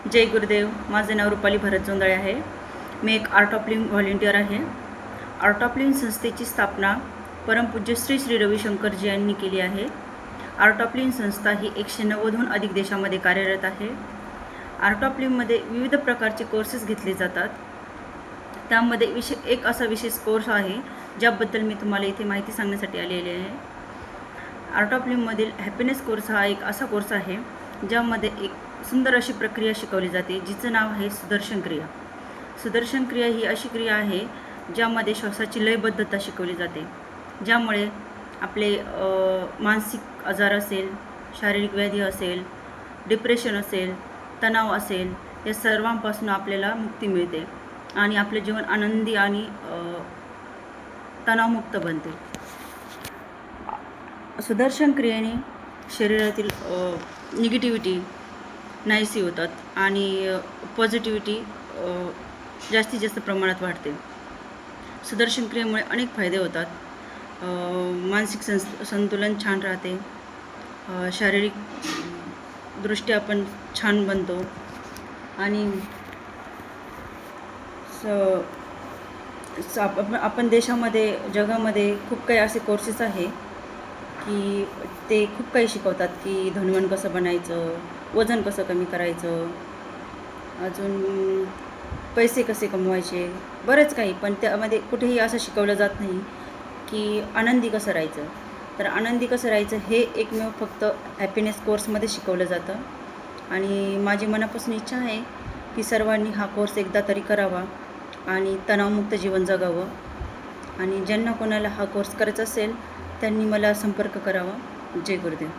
जय गुरुदेव. माझे नाव रुपाली भरत जोंधळे आहे. मी एक आर्ट ऑफ लिव्हिंग व्हॉलेंटियर आहे. आर्ट ऑफ लिव्हिंग संस्थेची स्थापना परमपूज्य श्री श्री रविशंकरजी यांनी केली आहे. आर्ट ऑफ लिव्हिंग संस्था ही 190हून अधिक देशामध्ये कार्यरत आहे. आर्ट ऑफ लिव्हिंगमध्ये विविध प्रकारचे कोर्सेस घेतले जातात. त्यामध्ये एक असा विशेष कोर्स आहे ज्याबद्दल मी तुम्हाला इथे माहिती सांगण्यासाठी आलेली आहे. आर्ट ऑफ लिव्हिंगमधील हॅपीनेस कोर्स हा एक असा कोर्स आहे ज्यामध्ये एक सुंदर अशी प्रक्रिया शिकवली जाते, जिचं नाव आहे सुदर्शन क्रिया. सुदर्शन क्रिया ही अशी क्रिया आहे ज्यामध्ये श्वासाची लयबद्धता शिकवली जाते, ज्यामुळे आपले मानसिक आजार असेल, शारीरिक व्याधी असेल, डिप्रेशन असेल, तणाव असेल, या सर्वांपासून आपल्याला मुक्ती मिळते आणि आपले जीवन आनंदी आणि तणावमुक्त बनते. सुदर्शन क्रियेने शरीरातील निगेटिव्हिटी नाहीशी होतात आणि पॉझिटिव्हिटी जास्तीत जास्त प्रमाणात वाढते. सुदर्शन क्रियेमुळे अनेक फायदे होतात. मानसिक संतुलन छान राहते, शारीरिक दृष्ट्या आपण छान बनतो आणि आपण देशामध्ये जगामध्ये खूप काही असे कोर्सेस आहे की ते खूप काही शिकवतात की धनवान कसं बनायचं, वजन कसं कमी करायचं, अजून पैसे कसे कमवायचे, बरेच काही. पण त्यामध्ये कुठेही असं शिकवलं जात नाही की आनंदी कसं राहायचं. तर आनंदी कसं राहायचं हे एकमेव फक्त हॅपीनेस कोर्समध्ये शिकवलं जातं. आणि माझी मनापासून इच्छा आहे की सर्वांनी हा कोर्स एकदा तरी करावा आणि तणावमुक्त जीवन जगावं. आणि ज्यांना कोणाला हा कोर्स करायचा असेल त्यांनी मला संपर्क करावा. जय गुरुदेव.